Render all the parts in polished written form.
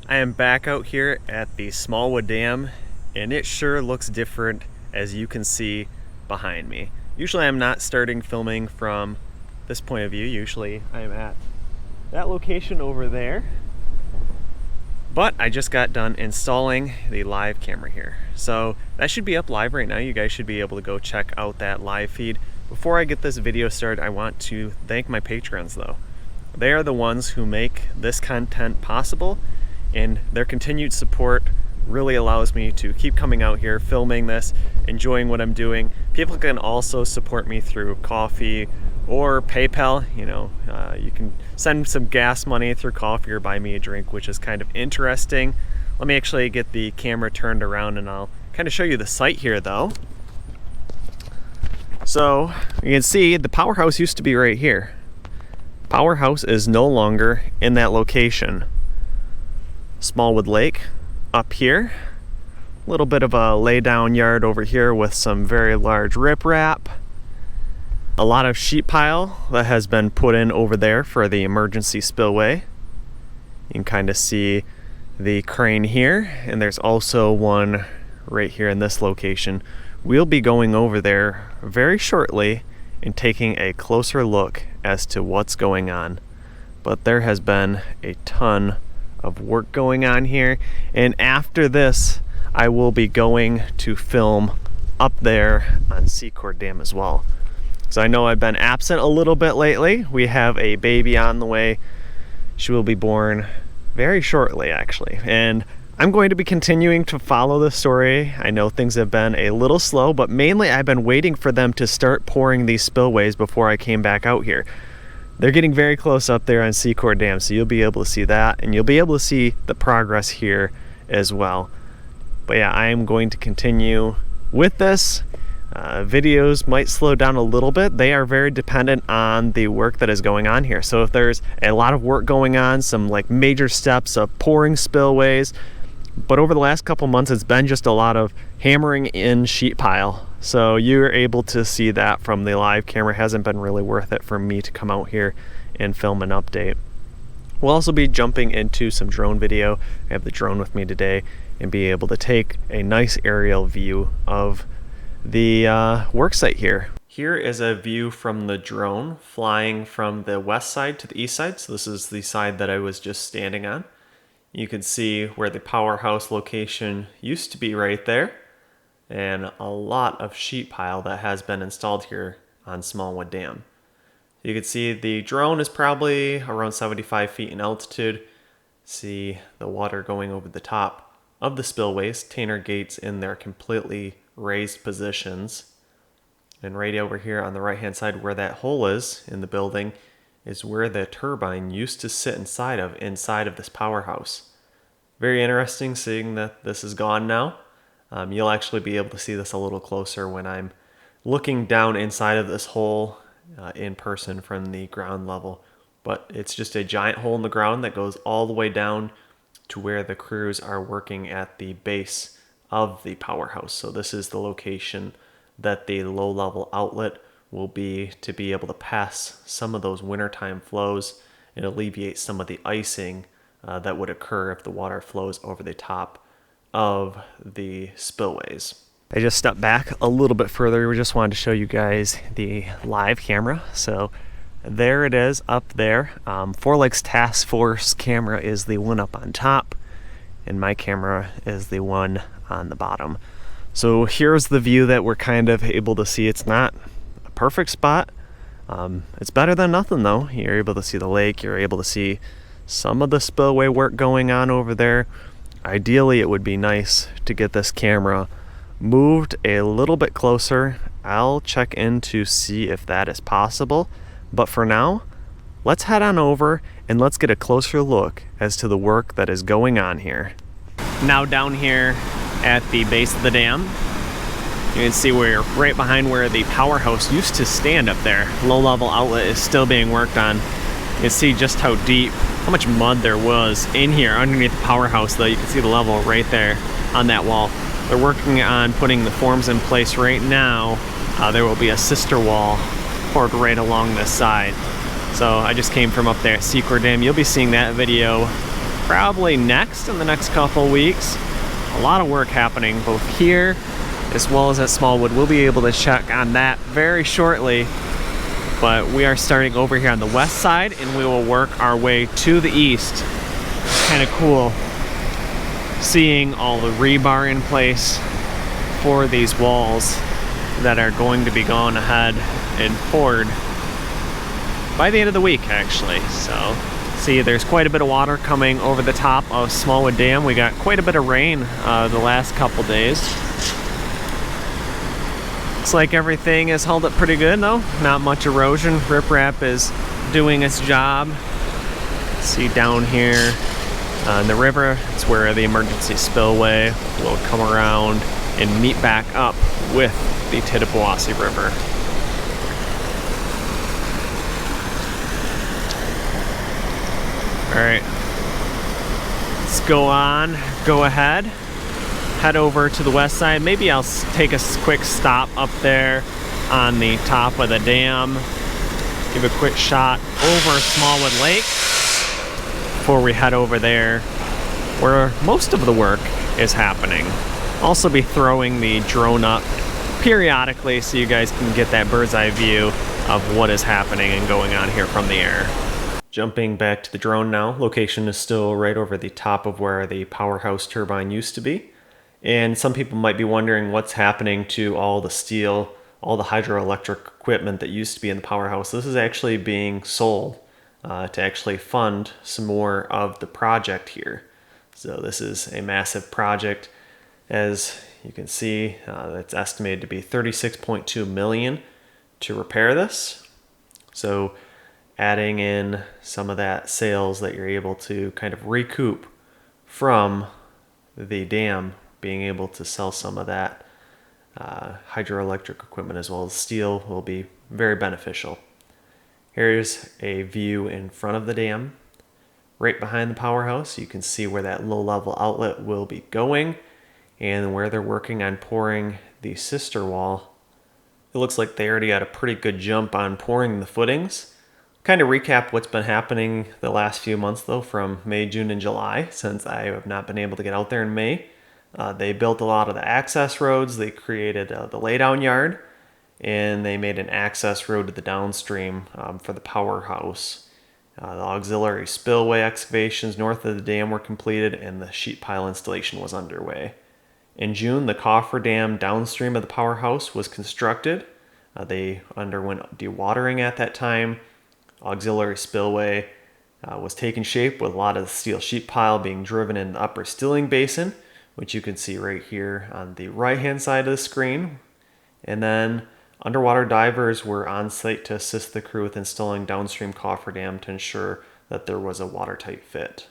I am back out here at the Smallwood Dam, and it sure looks different, as you can see behind me. Usually I'm not starting filming from this point of view. Usually I'm at that location over there. But I just got done installing the live camera here. So that should be up live right now. You guys should be able to go check out that live feed. Before I get this video started, I want to thank my patrons though. They are the ones who make this content possible, and their continued support really allows me to keep coming out here, filming this, enjoying what I'm doing. People can also support me through coffee or PayPal. You can send some gas money through coffee or buy me a drink, which is kind of interesting. Let me actually get the camera turned around and I'll kind of show you the site here though. So you can see the Powerhouse used to be right here. Powerhouse is no longer in that location. Smallwood Lake up here. A little bit of a lay down yard over here with some very large riprap. A lot of sheet pile that has been put in over there for the emergency spillway. You can kind of see the crane here, and there's also one right here in this location. We'll be going over there very shortly and taking a closer look as to what's going on. But there has been a ton of work going on here, and after this I will be going to film up there on Secord Dam as well. So I know I've been absent a little bit lately. We have a baby on the way. She will be born very shortly actually, and I'm going to be continuing to follow the story. I know things have been a little slow, but mainly I've been waiting for them to start pouring these spillways before I came back out here. They're getting very close up there on Secord Dam, so you'll be able to see that, and you'll be able to see the progress here as well. But yeah, I am going to continue with this. Videos might slow down a little bit. They are very dependent on the work that is going on here. So if there's a lot of work going on, some like major steps of pouring spillways, but over the last couple months it's been just a lot of hammering in sheet pile. So you're able to see that from the live camera. It hasn't been really worth it for me to come out here and film an update. We'll also be jumping into some drone video. I have the drone with me today and be able to take a nice aerial view of the work site here. Here is a view from the drone flying from the west side to the east side. So this is the side that I was just standing on. You can see where the Powerhouse location used to be right there, and a lot of sheet pile that has been installed here on Smallwood Dam. You can see the drone is probably around 75 feet in altitude. See the water going over the top of the spillways, Tanner gates in their completely raised positions. And right over here on the right hand side where that hole is in the building is where the turbine used to sit inside of this Powerhouse. Very interesting seeing that this is gone now. You'll actually be able to see this a little closer when I'm looking down inside of this hole in person from the ground level. But it's just a giant hole in the ground that goes all the way down to where the crews are working at the base of the Powerhouse. So this is the location that the low-level outlet will be to be able to pass some of those wintertime flows and alleviate some of the icing that would occur if the water flows over the top of the spillways. I just stepped back a little bit further. We just wanted to show you guys the live camera. So there it is up there. Four Lakes Task Force camera is the one up on top, and my camera is the one on the bottom. So here's the view that we're kind of able to see. It's not a perfect spot. It's better than nothing though. You're able to see the lake. You're able to see some of the spillway work going on over there. Ideally, it would be nice to get this camera moved a little bit closer. I'll check in to see if that is possible. But for now, let's head on over and let's get a closer look as to the work that is going on here. Now down here at the base of the dam, you can see we're right behind where the Powerhouse used to stand up there. Low-level outlet is still being worked on. You can see just how deep, how much mud there was in here underneath the Powerhouse though. You can see the level right there on that wall. They're working on putting the forms in place right now. There will be a sister wall poured right along this side. So I just came from up there at Secord Dam. You'll be seeing that video probably next in the next couple weeks. A lot of work happening both here as well as at Smallwood. We'll be able to check on that very shortly, but we are starting over here on the west side and we will work our way to the east. It's kind of cool seeing all the rebar in place for these walls that are going to be gone ahead and poured by the end of the week, actually. So see, there's quite a bit of water coming over the top of Smallwood Dam. We got quite a bit of rain the last couple days. Looks like everything is held up pretty good though. Not much erosion. Riprap is doing its job. See down here in the river, it's where the emergency spillway will come around and meet back up with the Tittabawassee River. Alright, let's go ahead, head over to the west side. Maybe I'll take a quick stop up there on the top of the dam, give a quick shot over Smallwood Lake before we head over there where most of the work is happening. Also be throwing the drone up periodically so you guys can get that bird's eye view of what is happening and going on here from the air. Jumping back to the drone now, location is still right over the top of where the Powerhouse turbine used to be. And some people might be wondering what's happening to all the steel, all the hydroelectric equipment that used to be in the Powerhouse. This is actually being sold to actually fund some more of the project here. So this is a massive project. As you can see, it's estimated to be $36.2 million to repair this. So adding in some of that sales that you're able to kind of recoup from the dam, being able to sell some of that hydroelectric equipment as well as steel will be very beneficial. Here's a view in front of the dam. Right behind the Powerhouse, you can see where that low-level outlet will be going and where they're working on pouring the sister wall. It looks like they already got a pretty good jump on pouring the footings. Kind of recap what's been happening the last few months though, from May, June, and July, since I have not been able to get out there in May. They built a lot of the access roads. They created the laydown yard, and they made an access road to the downstream for the Powerhouse. The auxiliary spillway excavations north of the dam were completed, and the sheet pile installation was underway. In June, the coffer dam downstream of the Powerhouse was constructed. They underwent dewatering at that time. Auxiliary spillway was taking shape with a lot of the steel sheet pile being driven in the upper stilling basin, which you can see right here on the right hand side of the screen. And then underwater divers were on site to assist the crew with installing downstream cofferdam to ensure that there was a watertight fit.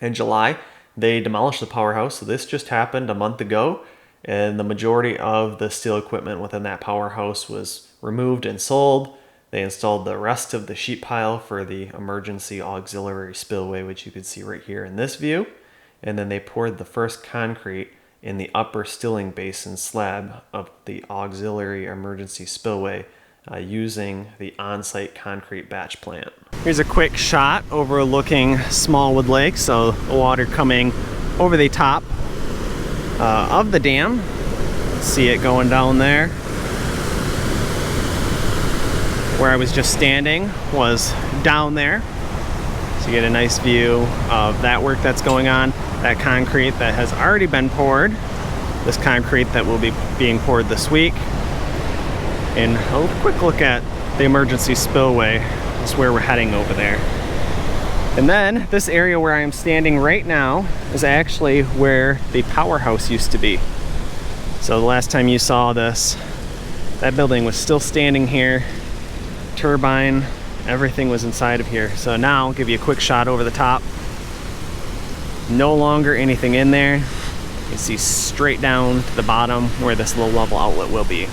In July, they demolished the Powerhouse, so this just happened a month ago, and the majority of the steel equipment within that Powerhouse was removed and sold. They installed the rest of the sheet pile for the emergency auxiliary spillway, which you can see right here in this view. And then they poured the first concrete in the upper stilling basin slab of the auxiliary emergency spillway using the on-site concrete batch plant. Here's a quick shot overlooking Smallwood Lake, so the water coming over the top of the dam. See it going down there. Where I was just standing was down there. So you get a nice view of that work that's going on. That concrete that has already been poured. This concrete that will be being poured this week. And a quick look at the emergency spillway. That's where we're heading over there. And then this area where I am standing right now is actually where the Powerhouse used to be. So the last time you saw this, that building was still standing here. Turbine, everything was inside of here. So now I'll give you a quick shot over the top. No longer anything in there. You can see straight down to the bottom where this low level outlet will be.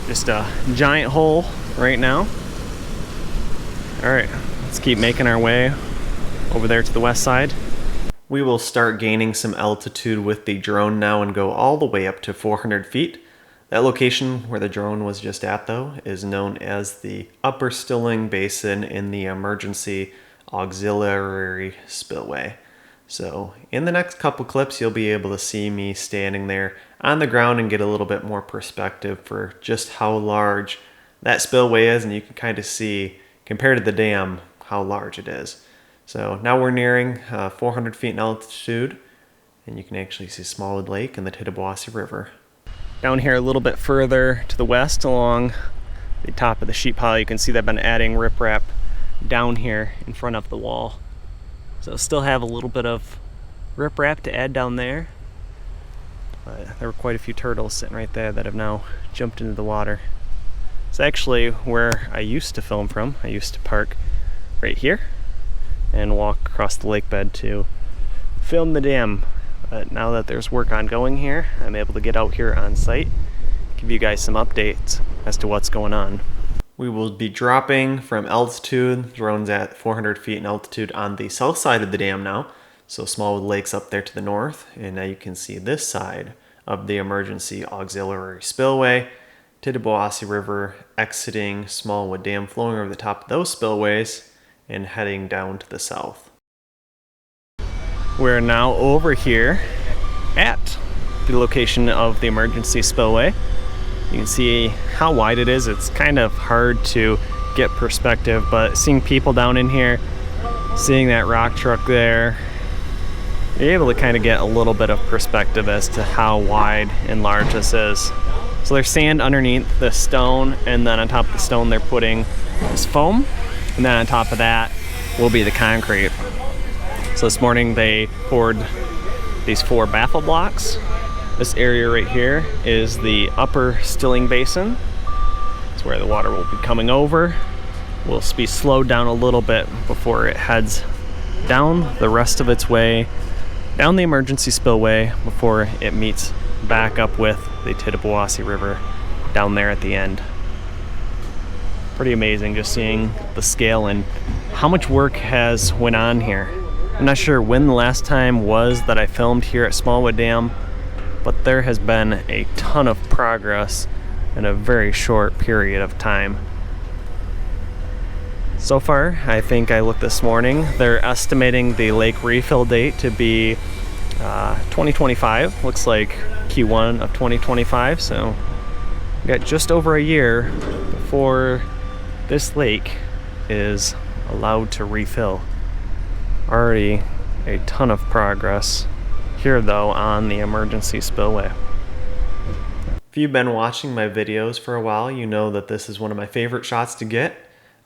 Just a giant hole right now. All right, let's keep making our way over there to the west side. We will start gaining some altitude with the drone now and go all the way up to 400 feet. That location where the drone was just at, though, is known as the upper Stilling Basin in the emergency auxiliary spillway. So in the next couple clips, you'll be able to see me standing there on the ground and get a little bit more perspective for just how large that spillway is, and you can kind of see, compared to the dam, how large it is. So now we're nearing 400 feet in altitude, and you can actually see Smallwood Lake and the Tittabawassee River. Down here a little bit further to the west along the top of the sheet pile, you can see they've been adding riprap down here in front of the wall. So still have a little bit of riprap to add down there. But there were quite a few turtles sitting right there that have now jumped into the water. It's actually where I used to film from. I used to park right here and walk across the lake bed to film the dam. But now that there's work ongoing here, I'm able to get out here on site, give you guys some updates as to what's going on. We will be dropping from altitude. The drone's at 400 feet in altitude on the south side of the dam now. So Smallwood Lake's up there to the north, and now you can see this side of the emergency auxiliary spillway. Tittabawassee River exiting Smallwood Dam, flowing over the top of those spillways and heading down to the south. We're now over here at the location of the emergency spillway. You can see how wide it is. It's kind of hard to get perspective, but seeing people down in here, seeing that rock truck there, you're able to kind of get a little bit of perspective as to how wide and large this is. So there's sand underneath the stone, and then on top of the stone they're putting this foam, and then on top of that will be the concrete. So this morning they poured these 4 baffle blocks. This area right here is the upper Stilling Basin. It's where the water will be coming over. Will be slowed down a little bit before it heads down the rest of its way down the emergency spillway before it meets back up with the Tittabawassee River down there at the end. Pretty amazing just seeing the scale and how much work has went on here. I'm not sure when the last time was that I filmed here at Smallwood Dam, but there has been a ton of progress in a very short period of time. So far, I think I looked this morning, they're estimating the lake refill date to be 2025. Looks like Q1 of 2025, so we got just over a year before this lake is allowed to refill. Already a ton of progress here though on the emergency spillway. If you've been watching my videos for a while, you know that this is one of my favorite shots to get.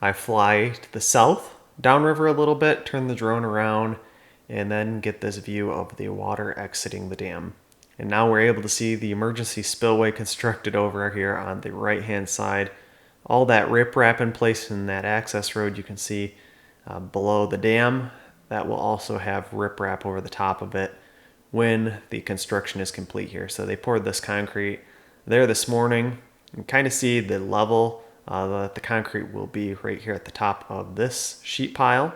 I fly to the south, downriver a little bit, turn the drone around, and then get this view of the water exiting the dam. And now we're able to see the emergency spillway constructed over here on the right hand side. All that riprap in place in that access road you can see below the dam. That will also have riprap over the top of it when the construction is complete here. So they poured this concrete there this morning. You can kind of see the level that the concrete will be right here at the top of this sheet pile.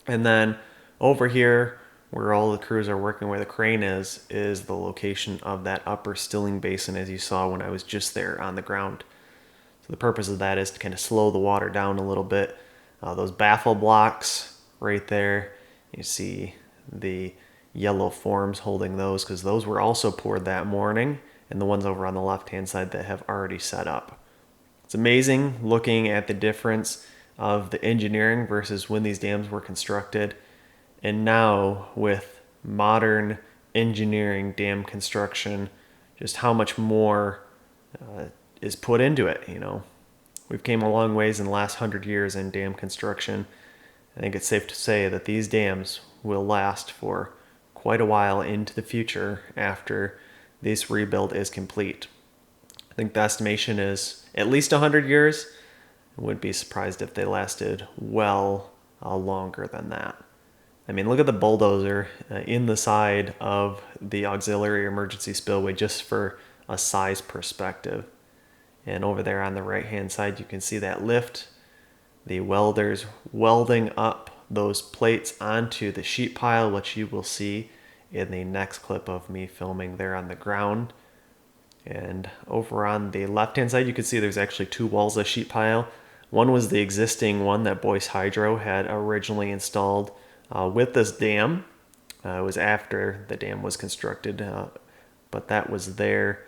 And then over here where all the crews are working, where the crane is the location of that upper Stilling Basin, as you saw when I was just there on the ground. So the purpose of that is to kind of slow the water down a little bit. Those baffle blocks right there, you see the yellow forms holding those, because those were also poured that morning, and the ones over on the left hand side that have already set up. It's amazing looking at the difference of the engineering versus when these dams were constructed, and now with modern engineering dam construction, just how much more is put into it. You know, we've came a long ways in the last 100 years in dam construction. I think it's safe to say that these dams will last for quite a while into the future after this rebuild is complete. I think the estimation is at least 100 years. I wouldn't be surprised if they lasted well longer than that. I mean, look at the bulldozer in the side of the auxiliary emergency spillway, just for a size perspective. And over there on the right hand side, you can see that lift. The welders welding up those plates onto the sheet pile, which you will see in the next clip of me filming there on the ground. And over on the left-hand side, you can see there's actually two walls of sheet pile. One was the existing one that Boyce Hydro had originally installed with this dam. It was after the dam was constructed, but that was there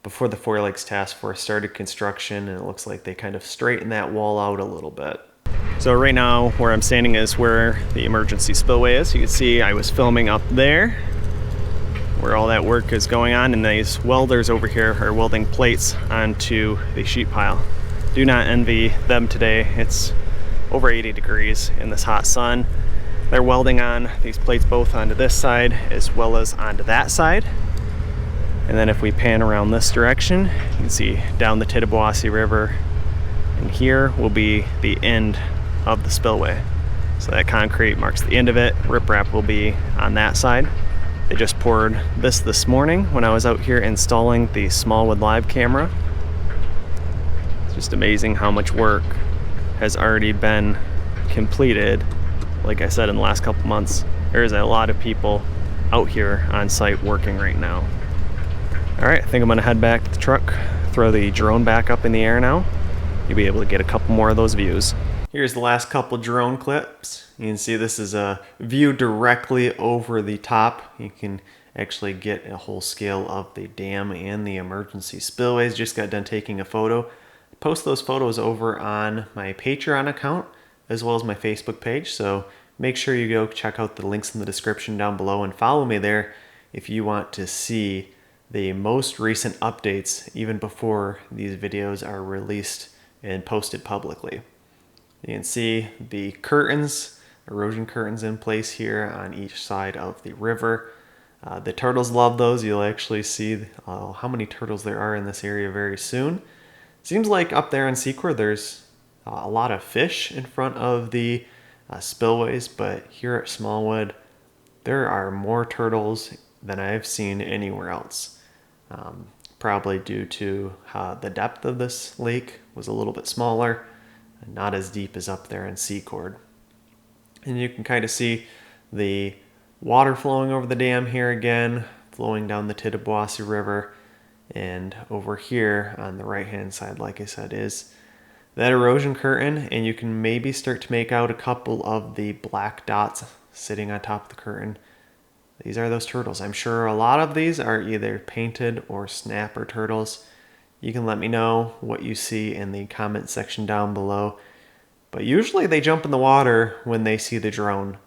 before the Four Lakes Task Force started construction, and it looks like they kind of straightened that wall out a little bit. So right now, where I'm standing is where the emergency spillway is. You can see I was filming up there, where all that work is going on, and these welders over here are welding plates onto the sheet pile. Do not envy them today. It's over 80 degrees in this hot sun. They're welding on these plates both onto this side as well as onto that side. And then if we pan around this direction, you can see down the Tittabawassee River, and here will be the end of the spillway. So that concrete marks the end of it. Riprap will be on that side. They just poured this morning when I was out here installing the Smallwood live camera. It's just amazing how much work has already been completed. Like I said, in the last couple months, there's a lot of people out here on site working right now. All right, I think I'm gonna head back to the truck, throw the drone back up in the air now. You'll be able to get a couple more of those views. Here's the last couple drone clips. You can see this is a view directly over the top. You can actually get a whole scale of the dam and the emergency spillways. Just got done taking a photo. Post those photos over on my Patreon account as well as my Facebook page. So make sure you go check out the links in the description down below and follow me there if you want to see the most recent updates even before these videos are released and posted publicly. You can see the curtains, erosion curtains in place here on each side of the river. The turtles love those. You'll actually see how many turtles there are in this area very soon. Seems like up there in Secord there's a lot of fish in front of the spillways, but here at Smallwood there are more turtles than I've seen anywhere else. Probably due to the depth of this lake was a little bit smaller, and not as deep as up there in Secord. And you can kind of see the water flowing over the dam here again, flowing down the Tittabawassee River. And over here on the right hand side, like I said, is that erosion curtain, and you can maybe start to make out a couple of the black dots sitting on top of the curtain. These are those turtles. I'm sure a lot of these are either painted or snapper turtles. You can let me know what you see in the comment section down below. But usually they jump in the water when they see the drone.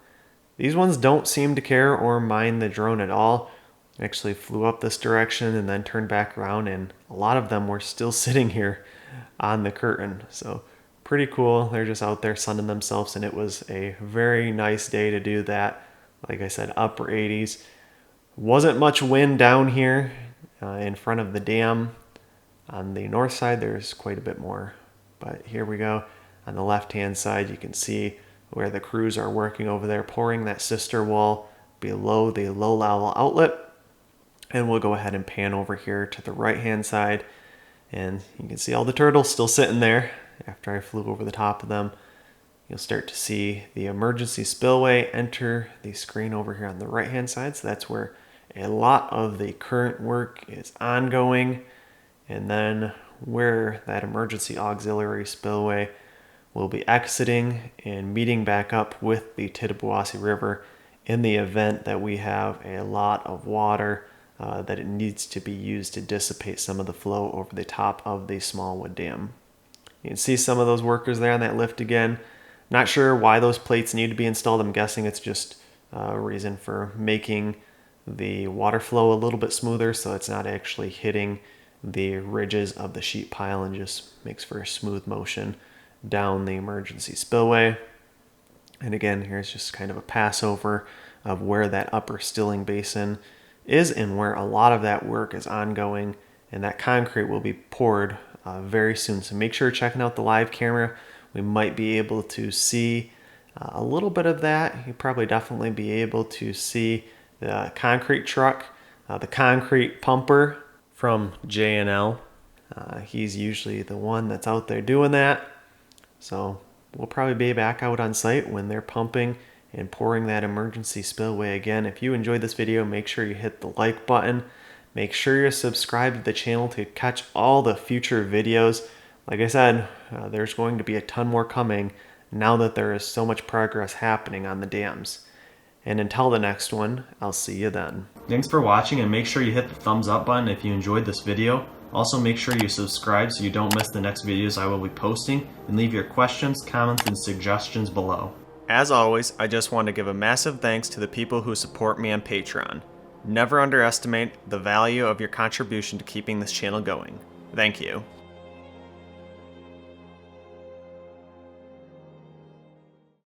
These ones don't seem to care or mind the drone at all. Actually flew up this direction and then turned back around, and a lot of them were still sitting here on the curtain. So pretty cool. They're just out there sunning themselves, and it was a very nice day to do that. Like I said, upper 80s. Wasn't much wind down here in front of the dam. On the north side, there's quite a bit more. But here we go. On the left-hand side, you can see where the crews are working over there, pouring that sister wall below the low-level outlet. And we'll go ahead and pan over here to the right-hand side. And you can see all the turtles still sitting there after I flew over the top of them. You'll start to see the emergency spillway enter the screen over here on the right-hand side. So that's where a lot of the current work is ongoing. And then where that emergency auxiliary spillway will be exiting and meeting back up with the Tittabawassee River in the event that we have a lot of water that it needs to be used to dissipate some of the flow over the top of the Smallwood Dam. You can see some of those workers there on that lift again. Not sure why those plates need to be installed. I'm guessing it's just a reason for making the water flow a little bit smoother so it's not actually hitting the ridges of the sheet pile and just makes for a smooth motion down the emergency spillway. And again, here's just kind of a passover of where that upper stilling basin is and where a lot of that work is ongoing, and that concrete will be poured very soon. So make sure you're checking out the live camera. We might be able to see a little bit of that. You'll probably definitely be able to see the concrete truck, the concrete pumper from J&L. He's usually the one that's out there doing that. So we'll probably be back out on site when they're pumping and pouring that emergency spillway again. If you enjoyed this video, make sure you hit the like button Make sure you're subscribed to the channel to catch all the future videos. Like I said, there's going to be a ton more coming now that there is so much progress happening on the dams. And until the next one, I'll see you then. Thanks for watching, and make sure you hit the thumbs up button if you enjoyed this video. Also make sure you subscribe so you don't miss the next videos I will be posting, and leave your questions, comments, and suggestions below. As always, I just want to give a massive thanks to the people who support me on Patreon. Never underestimate the value of your contribution to keeping this channel going. Thank you.